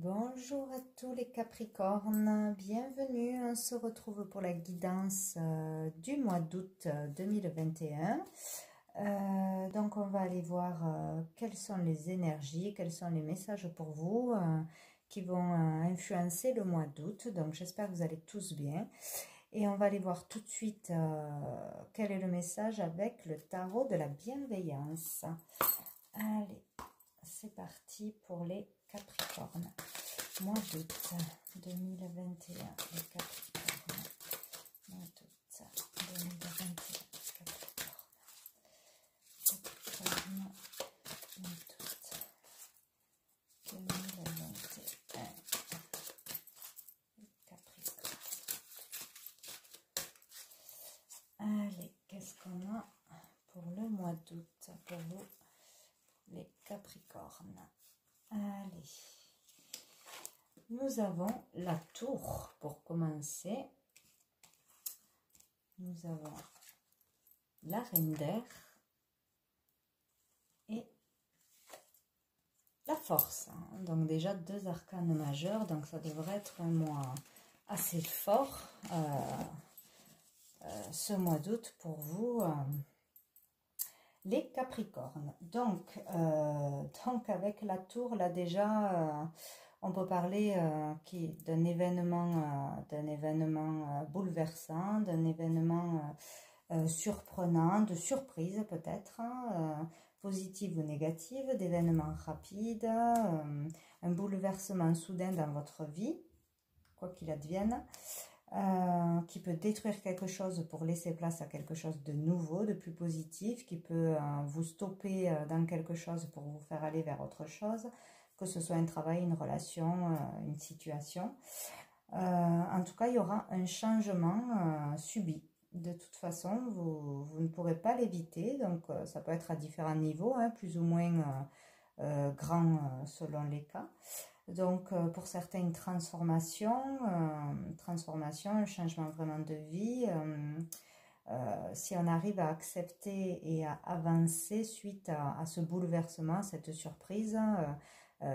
Bonjour à tous les Capricornes, bienvenue, on se retrouve pour la guidance du mois d'août 2021. Donc on va aller voir quelles sont les énergies, quels sont les messages pour vous qui vont influencer le mois d'août. Donc j'espère que vous allez tous bien. Et on va aller voir tout de suite quel est le message avec le tarot de la bienveillance. Allez, c'est parti pour les Capricornes. Mois d'août 2021, les Capricornes. Mois d'août 2021, Capricorne. Capricorne, mois d'août 2021, les Capricornes. Allez, qu'est-ce qu'on a pour le mois d'août, pour vous, les Capricornes? Allez. Nous avons la tour pour commencer. Nous avons la reine d'air et la force. Donc déjà deux arcanes majeurs, donc ça devrait être un mois assez fort ce mois d'août pour vous. Les Capricornes. Donc avec la tour, là déjà... on peut parler d'un événement bouleversant, d'un événement surprenant, de surprise peut-être, positive ou négative, d'événements rapides, un bouleversement soudain dans votre vie, quoi qu'il advienne, qui peut détruire quelque chose pour laisser place à quelque chose de nouveau, de plus positif, qui peut vous stopper dans quelque chose pour vous faire aller vers autre chose, que ce soit un travail, une relation, une situation. En tout cas, il y aura un changement subi. De toute façon, vous ne pourrez pas l'éviter. Donc, ça peut être à différents niveaux, plus ou moins grands selon les cas. Donc, pour certains, une transformation, un changement vraiment de vie. Si on arrive à accepter et à avancer suite à ce bouleversement, à cette surprise,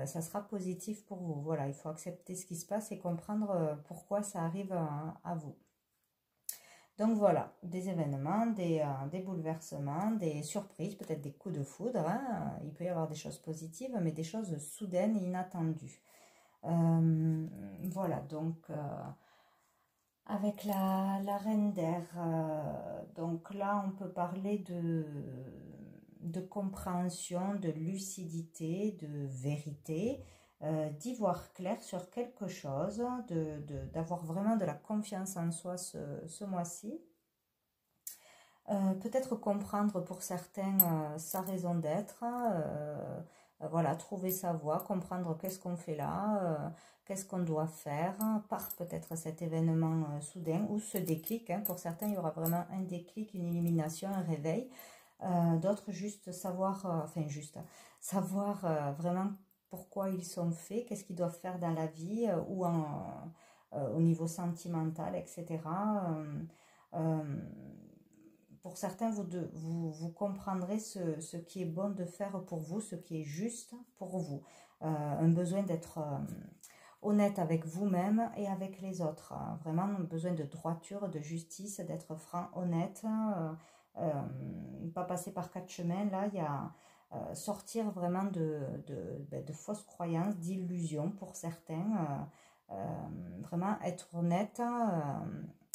ça sera positif pour vous. Voilà, il faut accepter ce qui se passe et comprendre pourquoi ça arrive à vous. Donc voilà, des événements, des bouleversements, des surprises, peut-être des coups de foudre. Il peut y avoir des choses positives, mais des choses soudaines et inattendues. Voilà, donc avec la reine d'air, donc là on peut parler de compréhension, de lucidité, de vérité, d'y voir clair sur quelque chose, d'avoir vraiment de la confiance en soi ce mois-ci. Peut-être comprendre pour certains sa raison d'être, voilà, trouver sa voie, comprendre qu'est-ce qu'on fait là, qu'est-ce qu'on doit faire, par peut-être cet événement soudain ou ce déclic. Pour certains, il y aura vraiment un déclic, une illumination, un réveil. D'autres juste savoir, savoir vraiment pourquoi ils sont faits, qu'est-ce qu'ils doivent faire dans la vie ou au niveau sentimental, etc. Pour certains, vous comprendrez ce qui est bon de faire pour vous, ce qui est juste pour vous. Un besoin d'être honnête avec vous-même et avec les autres. Vraiment, un besoin de droiture, de justice, d'être franc, honnête. Pas passer par quatre chemins. Là, il y a sortir vraiment de fausses croyances, d'illusions pour certains. Vraiment être honnête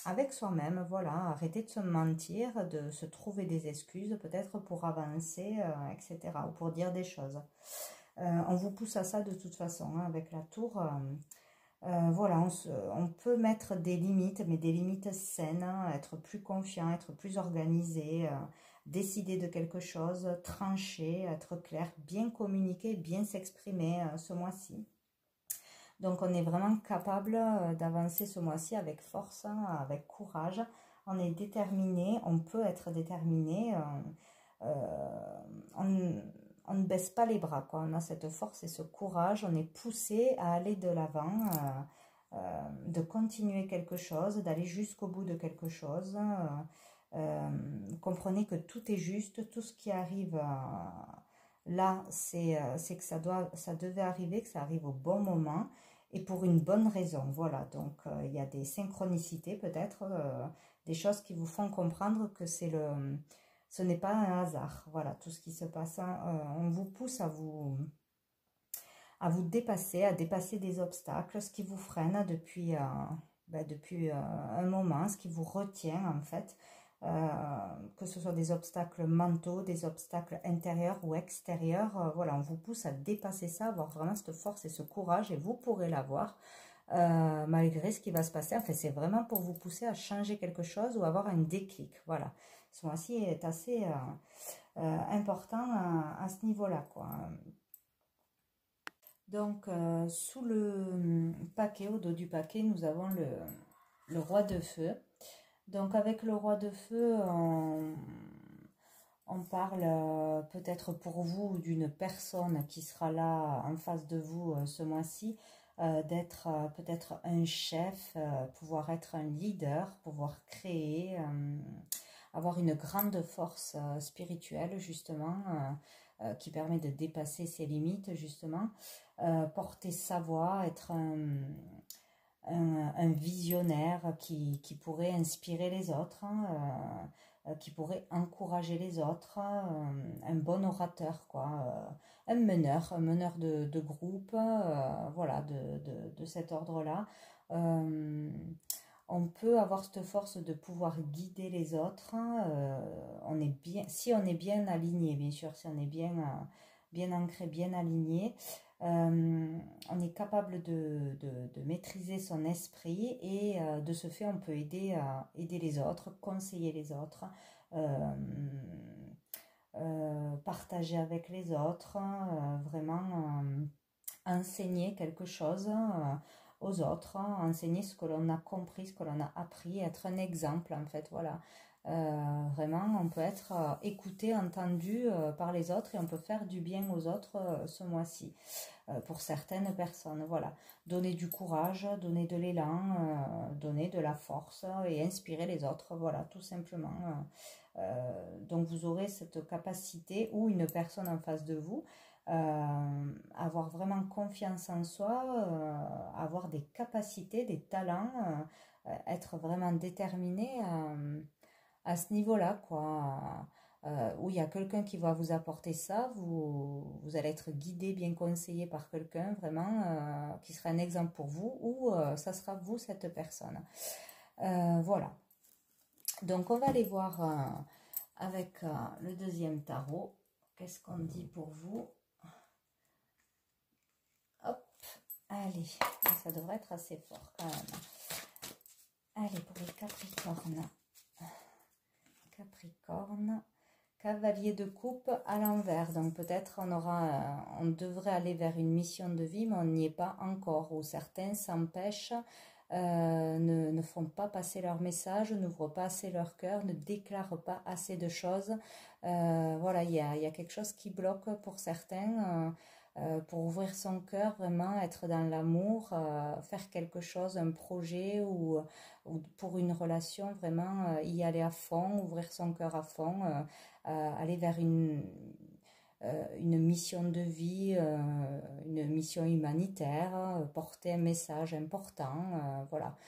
avec soi-même, voilà, arrêter de se mentir, de se trouver des excuses peut-être pour avancer, etc. ou pour dire des choses. On vous pousse à ça de toute façon, avec la tour. Voilà, on peut mettre des limites, mais des limites saines, être plus confiant, être plus organisé, décider de quelque chose, trancher, être clair, bien communiquer, bien s'exprimer ce mois-ci. Donc, on est vraiment capable d'avancer ce mois-ci avec force, avec courage. On est déterminé, on peut être déterminé. On ne baisse pas les bras, quoi. On a cette force et ce courage. On est poussé à aller de l'avant, de continuer quelque chose, d'aller jusqu'au bout de quelque chose. Comprenez que tout est juste, tout ce qui arrive là, c'est que ça devait arriver, que ça arrive au bon moment et pour une bonne raison. Voilà, donc il y a des synchronicités peut-être, des choses qui vous font comprendre que ce n'est pas un hasard. Voilà, tout ce qui se passe, hein, on vous pousse à vous dépasser, à dépasser des obstacles, ce qui vous freine depuis, depuis un moment, ce qui vous retient en fait, que ce soit des obstacles mentaux, des obstacles intérieurs ou extérieurs, voilà, on vous pousse à dépasser ça, avoir vraiment cette force et ce courage, et vous pourrez l'avoir, malgré ce qui va se passer. En fait, c'est vraiment pour vous pousser à changer quelque chose ou avoir un déclic, voilà. Ce mois-ci est assez important à ce niveau-là, quoi. Donc, sous le paquet, au dos du paquet, nous avons le roi de feu. Donc, avec le roi de feu, on parle peut-être pour vous d'une personne qui sera là en face de vous ce mois-ci, d'être peut-être un chef, pouvoir être un leader, pouvoir créer, avoir une grande force spirituelle justement, qui permet de dépasser ses limites justement, porter sa voix, être un visionnaire qui pourrait inspirer les autres, hein, qui pourrait encourager les autres, un bon orateur, quoi, un meneur de groupe, voilà, de cet ordre-là. On peut avoir cette force de pouvoir guider les autres, on est bien, si on est bien aligné, bien sûr, si on est bien ancré, bien aligné, on est capable de maîtriser son esprit et de ce fait on peut aider les autres, conseiller les autres, partager avec les autres, vraiment enseigner quelque chose aux autres, enseigner ce que l'on a compris, ce que l'on a appris, être un exemple en fait, voilà. Vraiment, on peut être écouté, entendu par les autres et on peut faire du bien aux autres ce mois-ci, pour certaines personnes, voilà. Donner du courage, donner de l'élan, donner de la force et inspirer les autres, voilà, tout simplement. Donc vous aurez cette capacité ou une personne en face de vous, avoir vraiment confiance en soi, avoir des capacités, des talents, être vraiment déterminé à ce niveau-là, quoi. Où il y a quelqu'un qui va vous apporter ça, vous allez être guidé, bien conseillé par quelqu'un vraiment qui sera un exemple pour vous, ou ça sera vous cette personne. Voilà. Donc on va aller voir avec le deuxième tarot. Qu'est-ce qu'on dit pour vous? Hop, allez, ça devrait être assez fort quand même. Allez, pour les Capricornes. Capricorne, cavalier de coupe à l'envers. Donc peut-être on devrait aller vers une mission de vie, mais on n'y est pas encore. Ou certains s'empêchent, ne font pas passer leur message, n'ouvrent pas assez leur cœur, ne déclarent pas assez de choses. Voilà, il y a quelque chose qui bloque pour certains. Pour ouvrir son cœur, vraiment être dans l'amour, faire quelque chose, un projet ou pour une relation, vraiment y aller à fond, ouvrir son cœur à fond, aller vers une mission de vie, une mission humanitaire, porter un message important, voilà,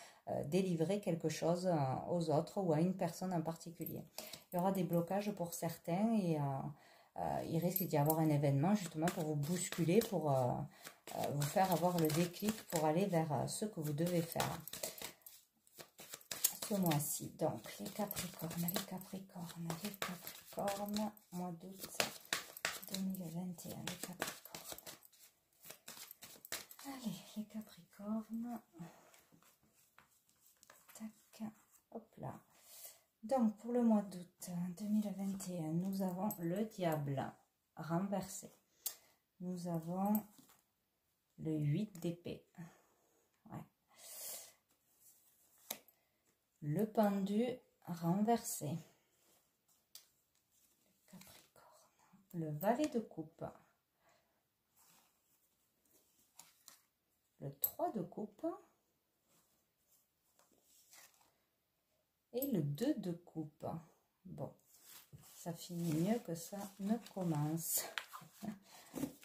délivrer quelque chose aux autres ou à une personne en particulier. Il y aura des blocages pour certains et il risque d'y avoir un événement justement pour vous bousculer, pour vous faire avoir le déclic pour aller vers ce que vous devez faire ce mois-ci. Donc les Capricornes, mois d'août 2021, les Capricornes. Allez, les Capricornes. Tac, hop là. Donc, pour le mois d'août 2021, nous avons le diable renversé. Nous avons le 8 d'épée. Ouais. Le pendu renversé. Capricorne. Le valet de coupe. Le 3 de coupe. Et le 2 de coupe. Bon, ça finit mieux que ça ne commence.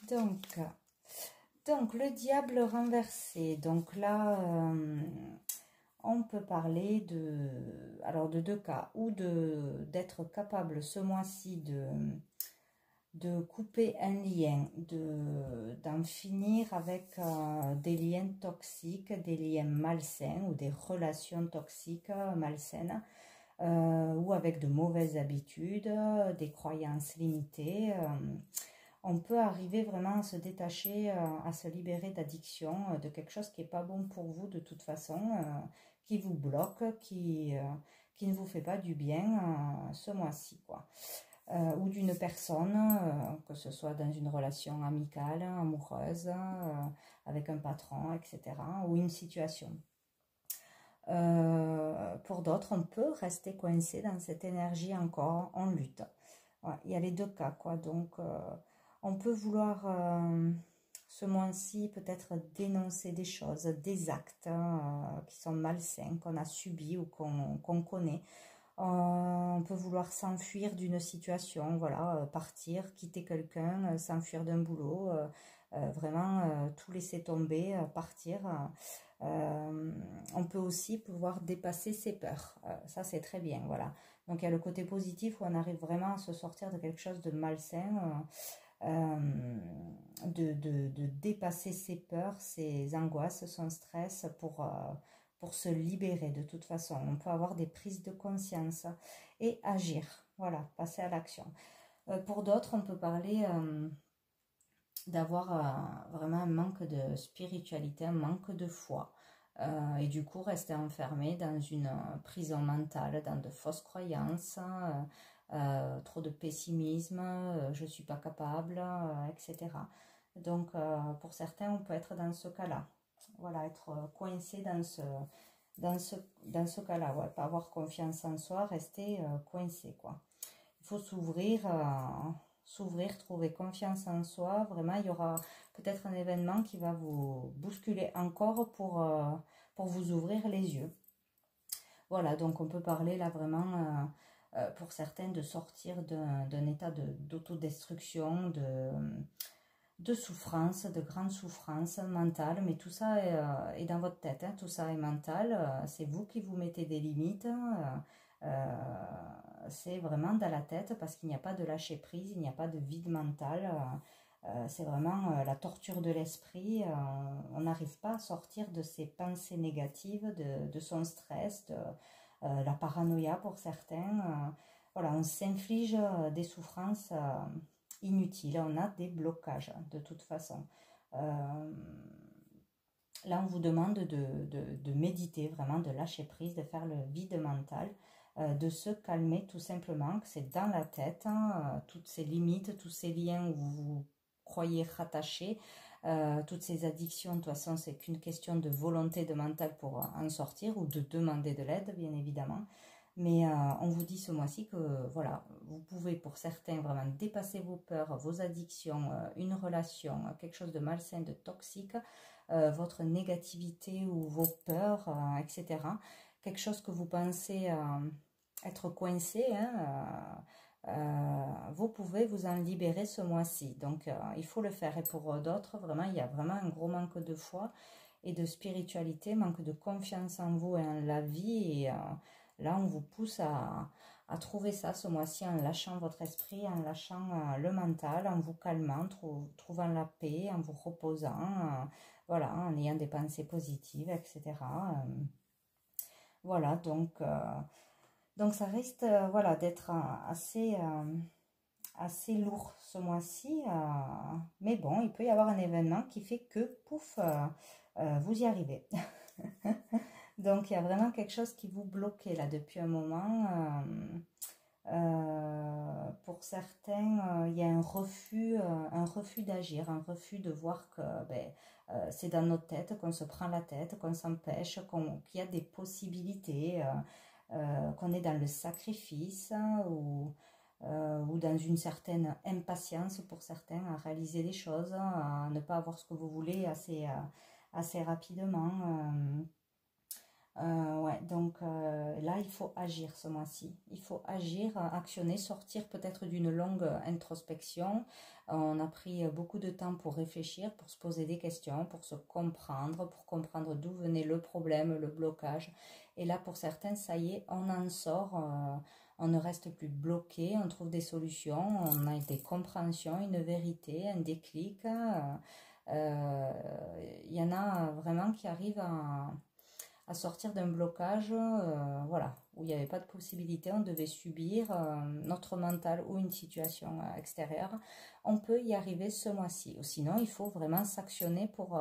Donc, le diable renversé. Donc là, on peut parler de deux cas. Ou d'être capable ce mois-ci de couper un lien, d'en finir avec des liens toxiques, des liens malsains ou des relations toxiques malsaines, ou avec de mauvaises habitudes, des croyances limitées. On peut arriver vraiment à se détacher, à se libérer d'addiction, de quelque chose qui n'est pas bon pour vous de toute façon, qui vous bloque, qui ne vous fait pas du bien ce mois-ci, quoi. Ou d'une personne, que ce soit dans une relation amicale, amoureuse, avec un patron, etc., ou une situation. Pour d'autres, on peut rester coincé dans cette énergie encore en lutte. Ouais, il y a les deux cas, quoi. Donc, on peut vouloir ce mois-ci peut-être dénoncer des choses, des actes qui sont malsains, qu'on a subis ou qu'on connaît. On peut vouloir s'enfuir d'une situation, voilà, partir, quitter quelqu'un, s'enfuir d'un boulot, vraiment tout laisser tomber, partir. On peut aussi pouvoir dépasser ses peurs, ça c'est très bien, voilà. Donc il y a le côté positif où on arrive vraiment à se sortir de quelque chose de malsain, de dépasser ses peurs, ses angoisses, son stress pour se libérer de toute façon. On peut avoir des prises de conscience et agir, voilà, passer à l'action. Pour d'autres, on peut parler d'avoir vraiment un manque de spiritualité, un manque de foi. Et du coup, rester enfermé dans une prison mentale, dans de fausses croyances, trop de pessimisme, je ne suis pas capable, etc. Donc, pour certains, on peut être dans ce cas-là. Voilà, être coincé dans ce cas-là. Ouais, pas avoir confiance en soi, rester coincé, quoi. Il faut s'ouvrir, trouver confiance en soi. Vraiment, il y aura peut-être un événement qui va vous bousculer encore pour vous ouvrir les yeux. Voilà, donc on peut parler là vraiment, pour certains, de sortir d'un état d'autodestruction, de souffrance, de grande souffrance mentale, mais tout ça est dans votre tête, hein, tout ça est mental, c'est vous qui vous mettez des limites, c'est vraiment dans la tête parce qu'il n'y a pas de lâcher prise, il n'y a pas de vide mental, c'est vraiment la torture de l'esprit, on n'arrive pas à sortir de ses pensées négatives, de son stress, de la paranoïa pour certains, voilà, on s'inflige des souffrances inutiles, on a des blocages de toute façon. Là, on vous demande de méditer, vraiment de lâcher prise, de faire le vide mental, de se calmer tout simplement, que c'est dans la tête, hein, toutes ces limites, tous ces liens où vous croyez rattachés, toutes ces addictions, de toute façon, c'est qu'une question de volonté, de mental pour en sortir ou de demander de l'aide, bien évidemment. Mais on vous dit ce mois-ci que voilà, vous pouvez pour certains vraiment dépasser vos peurs, vos addictions, une relation, quelque chose de malsain, de toxique, votre négativité ou vos peurs, etc. Quelque chose que vous pensez être coincé, hein, vous pouvez vous en libérer ce mois-ci. Donc il faut le faire. Et pour d'autres, vraiment, il y a vraiment un gros manque de foi et de spiritualité, manque de confiance en vous et en la vie. Et là, on vous pousse à trouver ça ce mois-ci en lâchant votre esprit, en lâchant le mental, en vous calmant, trouvant la paix, en vous reposant, voilà, en ayant des pensées positives, etc. Voilà, donc ça risque voilà, d'être assez lourd ce mois-ci, mais bon, il peut y avoir un événement qui fait que, pouf, vous y arrivez. Donc, il y a vraiment quelque chose qui vous bloquait là depuis un moment. Pour certains, il y a un refus d'agir, un refus de voir que c'est dans notre tête, qu'on se prend la tête, qu'on s'empêche, qu'il y a des possibilités, qu'on est dans le sacrifice ou dans une certaine impatience pour certains à réaliser les choses, à ne pas avoir ce que vous voulez assez rapidement. Ouais, donc là, il faut agir ce mois-ci. Il faut agir, actionner, sortir peut-être d'une longue introspection. On a pris beaucoup de temps pour réfléchir, pour se poser des questions, pour se comprendre, pour comprendre d'où venait le problème, le blocage. Et là, pour certains, ça y est, on en sort. On ne reste plus bloqué, on trouve des solutions, on a des compréhensions, une vérité, un déclic. Il y en a vraiment qui arrivent à sortir d'un blocage, voilà, où il n'y avait pas de possibilité, on devait subir notre mental ou une situation extérieure. On peut y arriver ce mois-ci. Ou sinon, il faut vraiment s'actionner pour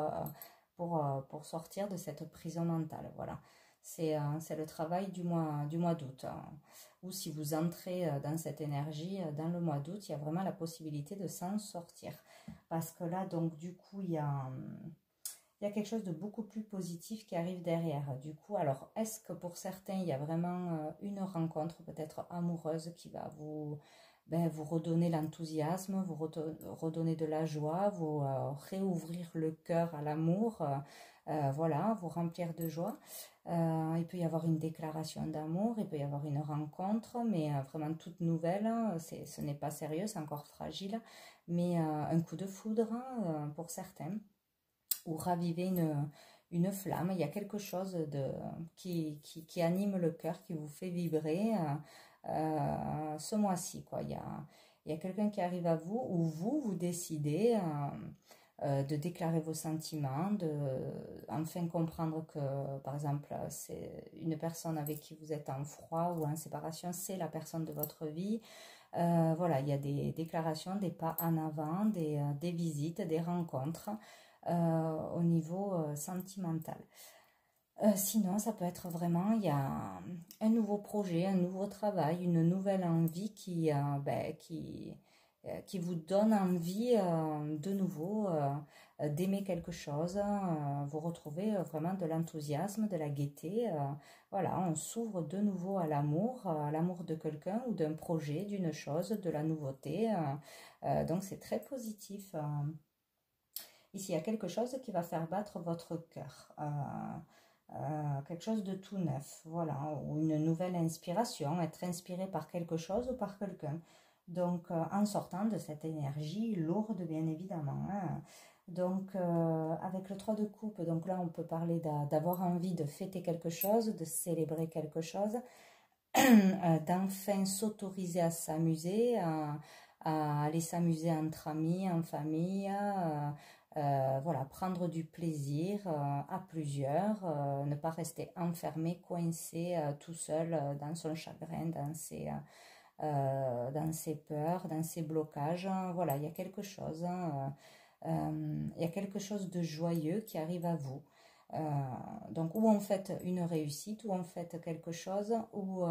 sortir de cette prison mentale. Voilà. C'est le travail du mois d'août. Ou si vous entrez dans cette énergie, dans le mois d'août, il y a vraiment la possibilité de s'en sortir. Parce que là, donc, du coup, il y a quelque chose de beaucoup plus positif qui arrive derrière. Du coup, alors, est-ce que pour certains, il y a vraiment une rencontre peut-être amoureuse qui va vous redonner l'enthousiasme, vous redonner de la joie, vous réouvrir le cœur à l'amour, voilà, vous remplir de joie. Il peut y avoir une déclaration d'amour, il peut y avoir une rencontre, mais vraiment toute nouvelle, ce n'est pas sérieux, c'est encore fragile, mais un coup de foudre pour certains, ou raviver une flamme. Il y a quelque chose qui anime le cœur, qui vous fait vibrer ce mois-ci, quoi. Il y a quelqu'un qui arrive à vous, ou vous décidez de déclarer vos sentiments, de enfin comprendre que, par exemple, c'est une personne avec qui vous êtes en froid ou en séparation, c'est la personne de votre vie. Voilà, il y a des déclarations, des pas en avant, des visites, des rencontres au niveau sentimental. Sinon, ça peut être vraiment, il y a un nouveau projet, un nouveau travail, une nouvelle envie qui vous donne envie de nouveau d'aimer quelque chose. Vous retrouvez vraiment de l'enthousiasme, de la gaieté. Voilà, on s'ouvre de nouveau à l'amour de quelqu'un ou d'un projet, d'une chose, de la nouveauté. Donc c'est très positif. Ici, il y a quelque chose qui va faire battre votre cœur. Quelque chose de tout neuf, voilà, ou une nouvelle inspiration, être inspiré par quelque chose ou par quelqu'un. Donc, en sortant de cette énergie lourde, bien évidemment. Hein. Donc, avec le 3 de coupe, donc là, on peut parler d'avoir envie de fêter quelque chose, de célébrer quelque chose, d'enfin s'autoriser à s'amuser, à aller s'amuser entre amis, en famille, voilà, prendre du plaisir à plusieurs, ne pas rester enfermé, coincé tout seul dans son chagrin, dans ses peurs, dans ses blocages. Voilà, il y a quelque chose, il y a quelque chose de joyeux qui arrive à vous. Donc, ou on fait une réussite, ou on fait quelque chose, ou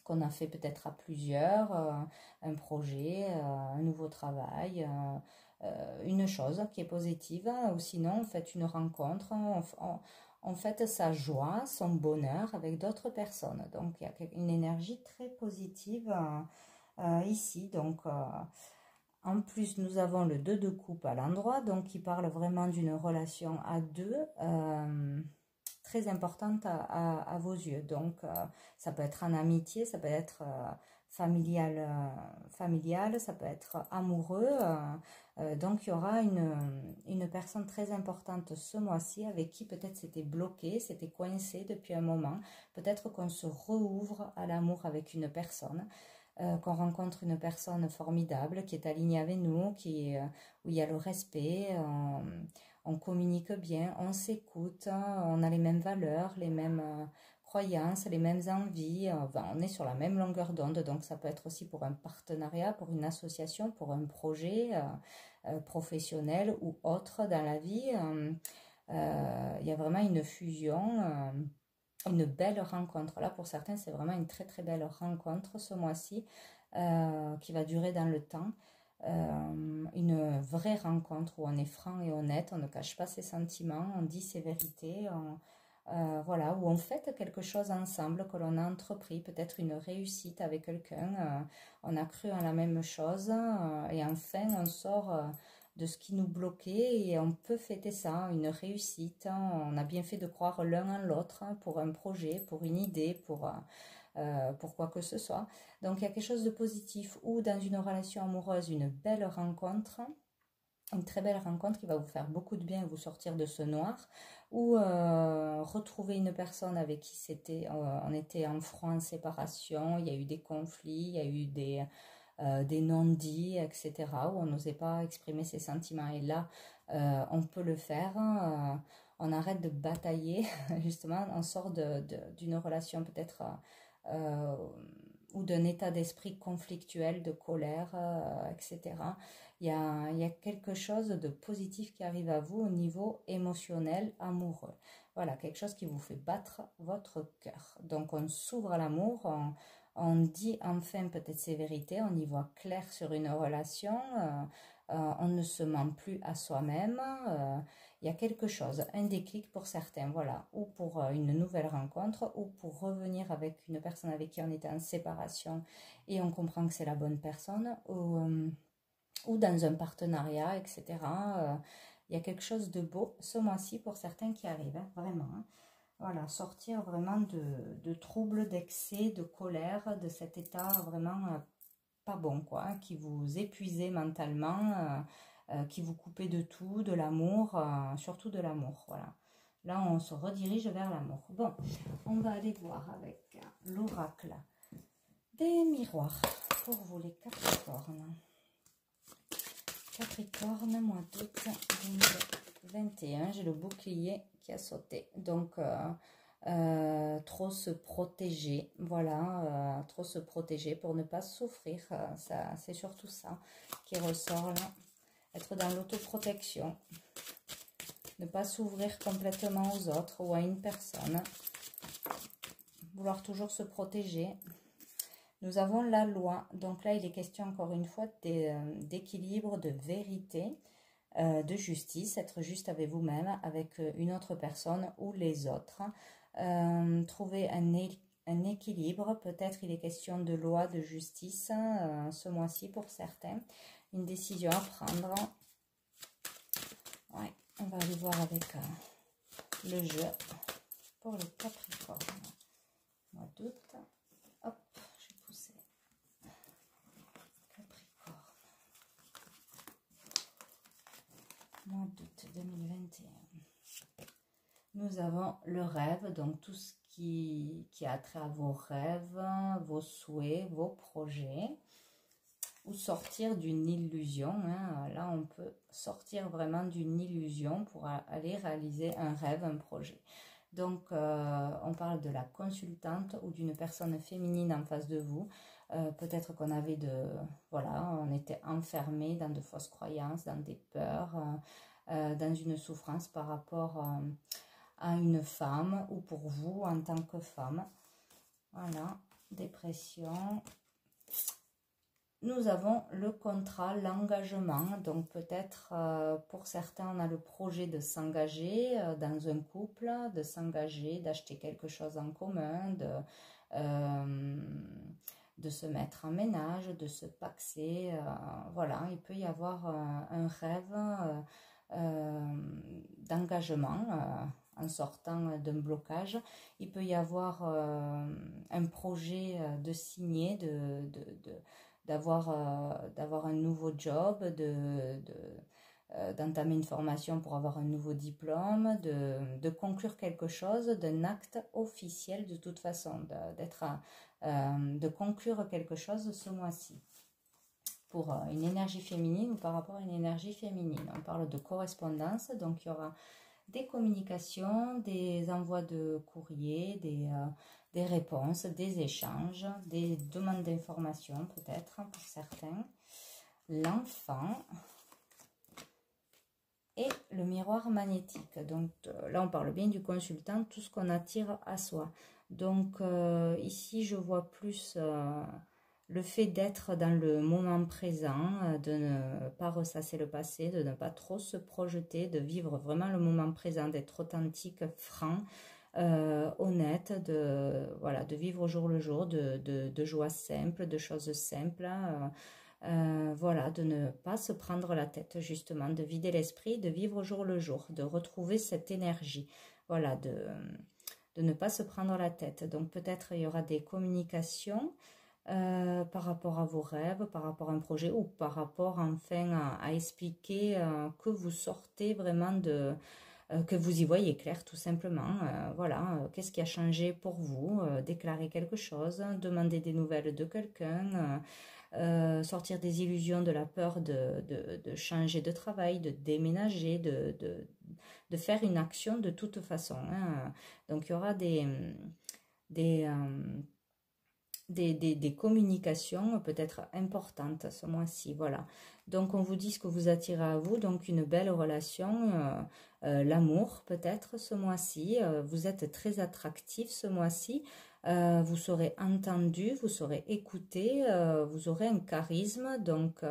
qu'on a fait peut-être à plusieurs, un projet, un nouveau travail, une chose qui est positive, ou sinon on fait une rencontre, on fait sa joie, son bonheur avec d'autres personnes. Donc il y a une énergie très positive ici. Donc en plus nous avons le 2 de coupe à l'endroit, donc qui parle vraiment d'une relation à deux. Très importante à vos yeux. Donc, ça peut être en amitié, ça peut être familial, ça peut être amoureux. Donc, il y aura une personne très importante ce mois-ci avec qui peut-être c'était bloqué, c'était coincé depuis un moment. Peut-être qu'on se rouvre à l'amour avec une personne. Qu'on rencontre une personne formidable qui est alignée avec nous, où il y a le respect, on communique bien, on s'écoute, on a les mêmes valeurs, les mêmes croyances, les mêmes envies, on est sur la même longueur d'onde, donc ça peut être aussi pour un partenariat, pour une association, pour un projet professionnel ou autre dans la vie. Il y a vraiment une fusion, une belle rencontre. Là, pour certains, c'est vraiment une très très belle rencontre ce mois-ci qui va durer dans le temps. Une vraie rencontre où on est franc et honnête, on ne cache pas ses sentiments, on dit ses vérités, voilà, où on fête quelque chose ensemble que l'on a entrepris, peut-être une réussite avec quelqu'un, on a cru en la même chose et enfin on sort de ce qui nous bloquait, et on peut fêter ça, une réussite. On a bien fait de croire l'un en l'autre pour un projet, pour une idée, pour quoi que ce soit. Donc il y a quelque chose de positif, ou dans une relation amoureuse, une belle rencontre, une très belle rencontre qui va vous faire beaucoup de bien et vous sortir de ce noir, ou retrouver une personne avec qui on était en franc en séparation, il y a eu des conflits, il y a eu des non-dits, etc., où on n'osait pas exprimer ses sentiments, et là, on peut le faire, on arrête de batailler, justement, on sort d'une relation peut-être, euh, ou d'un état d'esprit conflictuel, de colère, etc. Il y a quelque chose de positif qui arrive à vous au niveau émotionnel, amoureux. Voilà, quelque chose qui vous fait battre votre cœur. Donc on s'ouvre à l'amour, on dit enfin peut-être ses vérités, on y voit clair sur une relation, on ne se ment plus à soi-même. Il y a quelque chose, un déclic pour certains, voilà, ou pour une nouvelle rencontre, ou pour revenir avec une personne avec qui on était en séparation et on comprend que c'est la bonne personne, ou dans un partenariat, etc. Il y a quelque chose de beau ce mois-ci pour certains qui arrivent, hein, vraiment. Hein. Voilà, sortir vraiment de troubles, d'excès, de colère, de cet état vraiment pas bon, quoi, hein, qui vous épuisez mentalement, qui vous coupez de tout, de l'amour, surtout de l'amour, voilà. Là, on se redirige vers l'amour. Bon, on va aller voir avec l'oracle des miroirs pour vous les Capricornes. Capricorne, mois d'août 2021, j'ai le bouclier qui a sauté. Donc, trop se protéger, voilà, trop se protéger pour ne pas souffrir. Ça, c'est surtout ça qui ressort là. Être dans l'autoprotection, ne pas s'ouvrir complètement aux autres ou à une personne, vouloir toujours se protéger. Nous avons la loi, donc là il est question encore une fois d'équilibre, de vérité, de justice, être juste avec vous-même, avec une autre personne ou les autres, trouver un équilibre, peut-être il est question de loi, de justice ce mois-ci pour certains, une décision à prendre. Ouais, on va aller voir avec le jeu pour les Capricornes, mois d'août. Hop, je vais pousser. Capricorne, mois d'août 2021. Nous avons le rêve, donc tout ce qui a trait à vos rêves, vos souhaits, vos projets, ou sortir d'une illusion. Hein. Là, on peut sortir vraiment d'une illusion pour aller réaliser un rêve, un projet. Donc, on parle de la consultante ou d'une personne féminine en face de vous. Peut-être qu'on avait voilà, on était enfermé dans de fausses croyances, dans des peurs, dans une souffrance par rapport à une femme, ou pour vous en tant que femme. Voilà, dépression. Nous avons le contrat, l'engagement, donc peut-être pour certains on a le projet de s'engager dans un couple, de s'engager, d'acheter quelque chose en commun, de se mettre en ménage, de se paxer, voilà, il peut y avoir un rêve d'engagement en sortant d'un blocage, il peut y avoir un projet de signer, d'avoir un nouveau job, d'entamer une formation pour avoir un nouveau diplôme, de conclure quelque chose, d'un acte officiel de toute façon, de conclure quelque chose ce mois-ci. Pour une énergie féminine ou par rapport à une énergie féminine. On parle de correspondance, donc il y aura des communications, des envois de courrier, des réponses, des échanges, des demandes d'informations peut-être pour certains. L'enfant et le miroir magnétique. Donc là on parle bien du consultant, tout ce qu'on attire à soi. Donc ici je vois plus le fait d'être dans le moment présent, de ne pas ressasser le passé, de ne pas trop se projeter, de vivre vraiment le moment présent, d'être authentique, franc, honnête, voilà, de vivre au jour le jour, de joie simple, de choses simples, Voilà, de ne pas se prendre la tête, justement, de vider l'esprit, de vivre au jour le jour, de retrouver cette énergie. Voilà, de ne pas se prendre la tête. Donc peut-être il y aura des communications par rapport à vos rêves, par rapport à un projet ou par rapport enfin à expliquer que vous sortez vraiment que vous y voyez clair tout simplement. Voilà, qu'est-ce qui a changé pour vous, déclarer quelque chose, demander des nouvelles de quelqu'un, sortir des illusions de la peur de changer de travail, de déménager, de faire une action de toute façon. Hein. Donc il y aura des, des communications peut-être importantes ce mois-ci. Voilà. Donc on vous dit ce que vous attirez à vous, donc une belle relation, l'amour peut-être ce mois-ci. Vous êtes très attractif ce mois-ci. Vous serez entendu, vous serez écouté, vous aurez un charisme. Donc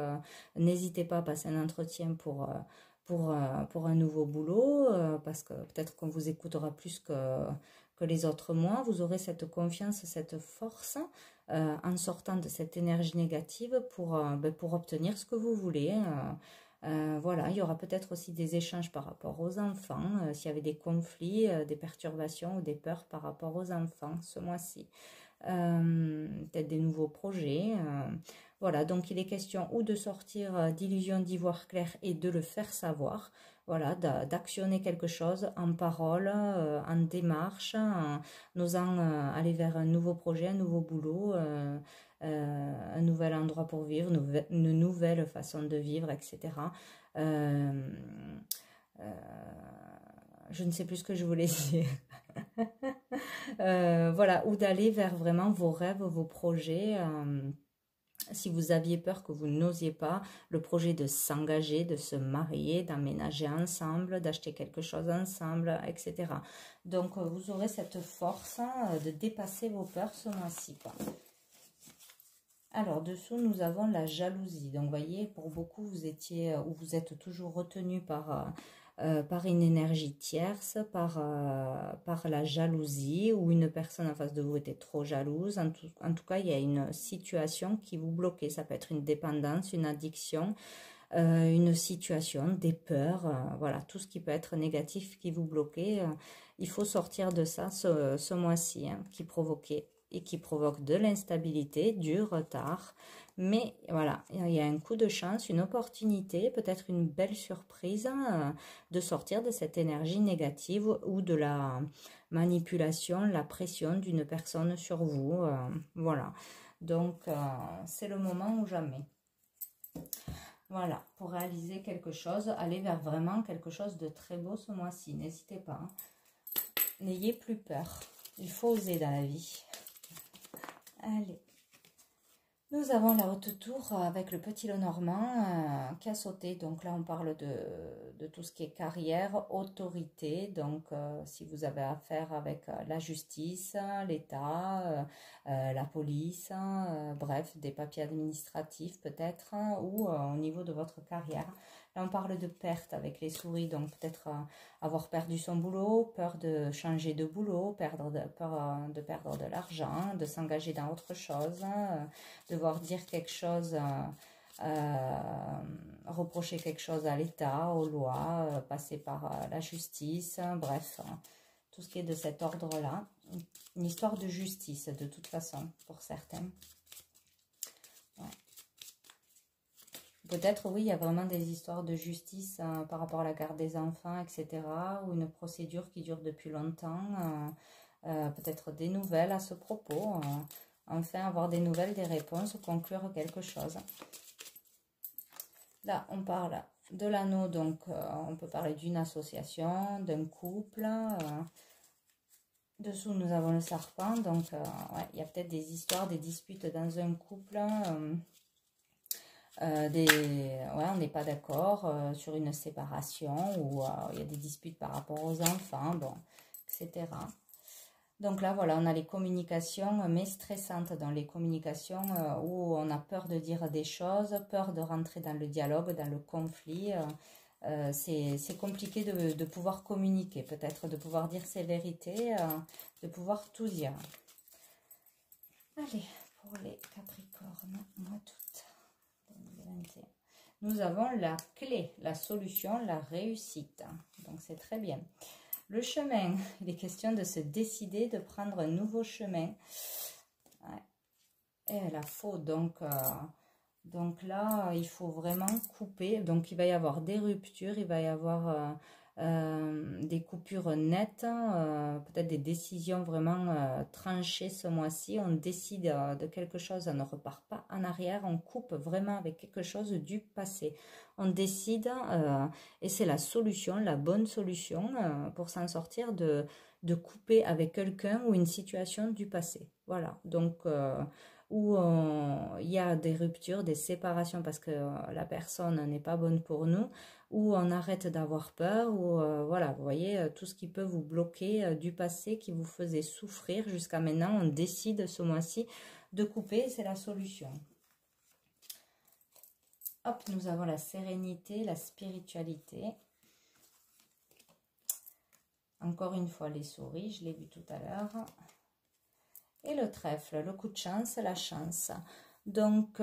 n'hésitez pas à passer un entretien pour un nouveau boulot, parce que peut-être qu'on vous écoutera plus que les autres mois. Vous aurez cette confiance, cette force en sortant de cette énergie négative pour obtenir ce que vous voulez. Voilà, il y aura peut-être aussi des échanges par rapport aux enfants, s'il y avait des conflits, des perturbations ou des peurs par rapport aux enfants ce mois-ci. Peut-être des nouveaux projets. Voilà, donc il est question ou de sortir d'illusions d'y voir clair et de le faire savoir. Voilà, d'actionner quelque chose en parole, en démarche, en osant aller vers un nouveau projet, un nouveau boulot, un nouvel endroit pour vivre, une nouvelle façon de vivre, etc. Je ne sais plus ce que je voulais dire. Voilà, ou d'aller vers vraiment vos rêves, vos projets. Si vous aviez peur que vous n'osiez pas, le projet de s'engager, de se marier, d'emménager ensemble, d'acheter quelque chose ensemble, etc. Donc, vous aurez cette force de dépasser vos peurs ce mois-ci. Alors, dessous, nous avons la jalousie. Donc, vous voyez, pour beaucoup, vous étiez ou vous êtes toujours retenu par une énergie tierce, par la jalousie, ou une personne en face de vous était trop jalouse. En tout cas, il y a une situation qui vous bloquait. Ça peut être une dépendance, une addiction, une situation, des peurs, voilà, tout ce qui peut être négatif qui vous bloquait. Il faut sortir de ça ce mois-ci, hein, qui provoque de l'instabilité, du retard. Mais voilà, il y a un coup de chance, une opportunité, peut-être une belle surprise de sortir de cette énergie négative ou de la manipulation, la pression d'une personne sur vous. Voilà, donc c'est le moment ou jamais. Voilà, pour réaliser quelque chose, aller vers vraiment quelque chose de très beau ce mois-ci. N'hésitez pas, hein. N'ayez plus peur. Il faut oser dans la vie. Allez. Nous avons la haute tour avec le petit Lenormand qui a sauté. Donc là, on parle de tout ce qui est carrière, autorité. Donc, si vous avez affaire avec la justice, l'État, la police, bref, des papiers administratifs peut-être, ou au niveau de votre carrière. Là, on parle de perte avec les souris. Donc, peut-être avoir perdu son boulot, peur de changer de boulot, peur de perdre de l'argent, de s'engager dans autre chose, devoir dire quelque chose, reprocher quelque chose à l'État, aux lois, passer par la justice, bref, tout ce qui est de cet ordre-là. Une histoire de justice, de toute façon, pour certains. Ouais. Peut-être, oui, il y a vraiment des histoires de justice par rapport à la garde des enfants, etc. Ou une procédure qui dure depuis longtemps. Peut-être des nouvelles à ce propos. Enfin, avoir des nouvelles, des réponses, conclure quelque chose. Là, on parle de l'anneau, donc on peut parler d'une association, d'un couple. Dessous, nous avons le serpent. Donc, ouais, il y a peut-être des histoires, des disputes dans un couple. Ouais, on n'est pas d'accord sur une séparation ou il y a des disputes par rapport aux enfants, bon, etc. Donc là, voilà, on a les communications, mais stressantes dans les communications où on a peur de dire des choses, peur de rentrer dans le dialogue, dans le conflit. C'est compliqué de pouvoir communiquer, peut-être de pouvoir dire ses vérités, de pouvoir tout dire. Allez, pour les Capricornes, moi toute. 2021. Nous avons la clé, la solution, la réussite. Donc, c'est très bien. Le chemin, il est question de se décider, de prendre un nouveau chemin. Ouais. Et la faute, donc là, il faut vraiment couper. Donc, il va y avoir des ruptures, il va y avoir des coupures nettes, peut-être des décisions vraiment tranchées ce mois-ci. On décide de quelque chose, on ne repart pas en arrière, on coupe vraiment avec quelque chose du passé. On décide, et c'est la solution, la bonne solution pour s'en sortir, de couper avec quelqu'un ou une situation du passé. Voilà, donc où il y a des ruptures, des séparations parce que la personne n'est pas bonne pour nous, où on arrête d'avoir peur, ou voilà, vous voyez, tout ce qui peut vous bloquer du passé qui vous faisait souffrir jusqu'à maintenant, on décide ce mois-ci de couper, c'est la solution. Hop, nous avons la sérénité, la spiritualité. Encore une fois, les souris, je l'ai vu tout à l'heure. Et le trèfle, le coup de chance, la chance. Donc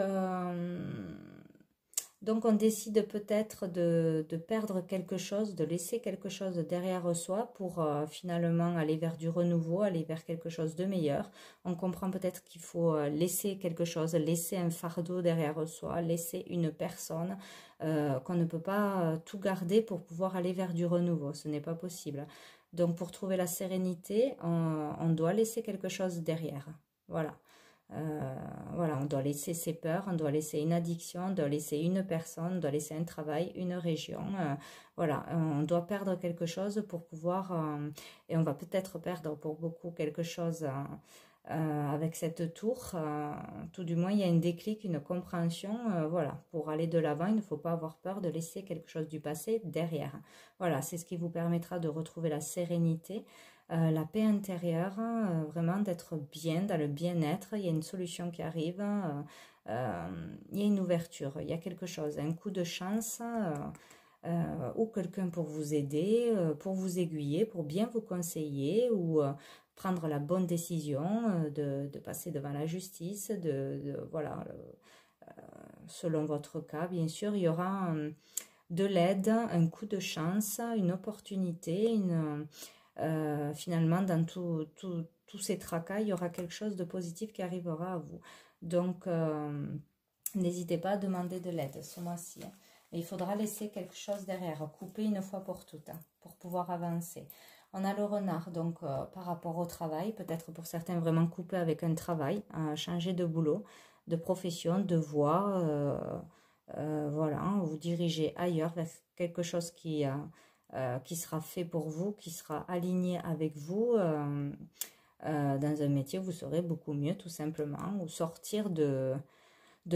on décide peut-être de perdre quelque chose, de laisser quelque chose derrière soi pour finalement aller vers du renouveau, aller vers quelque chose de meilleur. On comprend peut-être qu'il faut laisser quelque chose, laisser un fardeau derrière soi, laisser une personne, qu'on ne peut pas tout garder pour pouvoir aller vers du renouveau. Ce n'est pas possible. Donc, pour trouver la sérénité, on doit laisser quelque chose derrière. Voilà. Voilà, on doit laisser ses peurs, on doit laisser une addiction, on doit laisser une personne, on doit laisser un travail, une région. Voilà, on doit perdre quelque chose pour pouvoir... et on va peut-être perdre pour beaucoup quelque chose... avec cette tour, tout du moins il y a une déclic, une compréhension, voilà, pour aller de l'avant, il ne faut pas avoir peur de laisser quelque chose du passé derrière. Voilà, c'est ce qui vous permettra de retrouver la sérénité, la paix intérieure, vraiment d'être bien, dans le bien-être. Il y a une solution qui arrive, il y a une ouverture, il y a quelque chose, un coup de chance, ou quelqu'un pour vous aider, pour vous aiguiller, pour bien vous conseiller, ou prendre la bonne décision, de passer devant la justice, voilà, selon votre cas, bien sûr, il y aura de l'aide, un coup de chance, une opportunité, finalement, dans tous ces tracas, il y aura quelque chose de positif qui arrivera à vous. Donc, n'hésitez pas à demander de l'aide ce mois-ci. Il faudra laisser quelque chose derrière, couper une fois pour toutes, pour pouvoir avancer. On a le renard, donc par rapport au travail, peut-être pour certains vraiment couper avec un travail, changer de boulot, de profession, de voie, voilà, vous dirigez ailleurs vers quelque chose qui sera fait pour vous, qui sera aligné avec vous, dans un métier où vous serez beaucoup mieux tout simplement, ou sortir de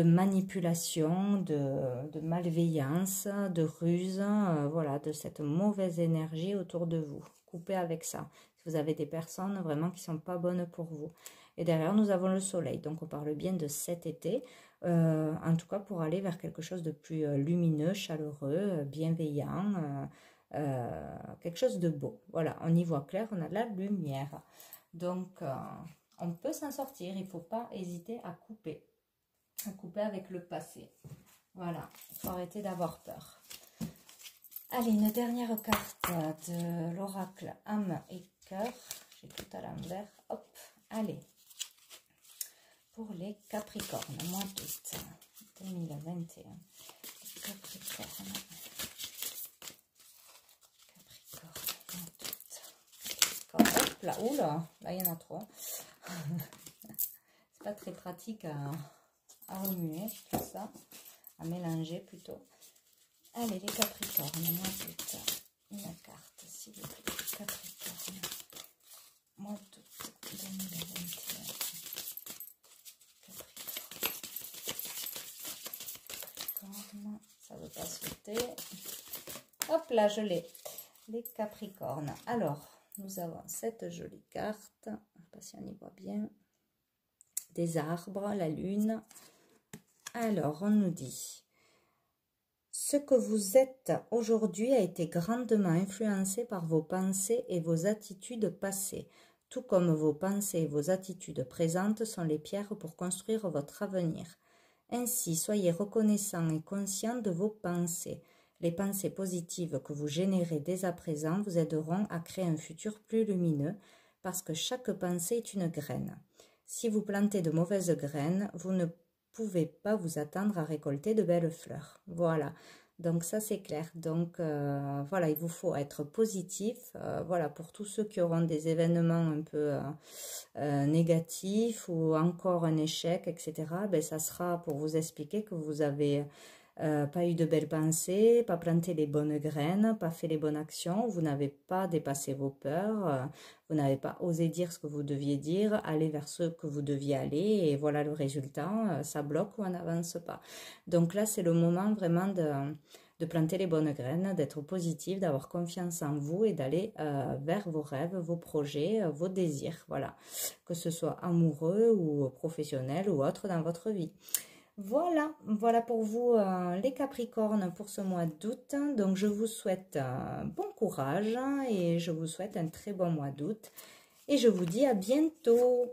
manipulation, de malveillance, de ruse, voilà, de cette mauvaise énergie autour de vous. Coupez avec ça. Si vous avez des personnes vraiment qui ne sont pas bonnes pour vous. Et derrière, nous avons le soleil. Donc, on parle bien de cet été, en tout cas pour aller vers quelque chose de plus lumineux, chaleureux, bienveillant, quelque chose de beau. Voilà, on y voit clair, on a de la lumière. Donc, on peut s'en sortir. Il ne faut pas hésiter à couper avec le passé. Voilà, il faut arrêter d'avoir peur. Allez, une dernière carte de l'oracle âme et cœur. J'ai tout à l'envers. Hop, allez. Pour les Capricornes, mois d'août 2021. Capricorne. Mois d'août. Hop là, oula, là il y en a trop. C'est pas très pratique à remuer tout ça, à mélanger plutôt. Allez, les Capricornes, mois d'août, une carte, s'il vous plaît, Capricorne, mois d'août 2021. Capricorne, ça ne veut pas sauter. Hop là, je l'ai. Les Capricornes. Alors, nous avons cette jolie carte, je ne sais pas si on y voit bien. Des arbres, la lune. Alors, on nous dit, ce que vous êtes aujourd'hui a été grandement influencé par vos pensées et vos attitudes passées, tout comme vos pensées et vos attitudes présentes sont les pierres pour construire votre avenir. Ainsi, soyez reconnaissant et conscient de vos pensées. Les pensées positives que vous générez dès à présent vous aideront à créer un futur plus lumineux parce que chaque pensée est une graine. Si vous plantez de mauvaises graines, vous ne pouvez pas vous attendre à récolter de belles fleurs. Voilà. Donc ça c'est clair. Donc voilà, il vous faut être positif. Voilà, pour tous ceux qui auront des événements un peu négatifs ou encore un échec, etc. Ben, ça sera pour vous expliquer que vous avez pas eu de belles pensées, pas planté les bonnes graines, pas fait les bonnes actions, vous n'avez pas dépassé vos peurs, vous n'avez pas osé dire ce que vous deviez dire, aller vers ce que vous deviez aller, et voilà le résultat, ça bloque ou on n'avance pas. Donc là, c'est le moment vraiment de planter les bonnes graines, d'être positif, d'avoir confiance en vous et d'aller vers vos rêves, vos projets, vos désirs, voilà, que ce soit amoureux ou professionnel ou autre dans votre vie. Voilà, voilà pour vous les Capricornes pour ce mois d'août. Donc je vous souhaite bon courage et je vous souhaite un très bon mois d'août. Et je vous dis à bientôt.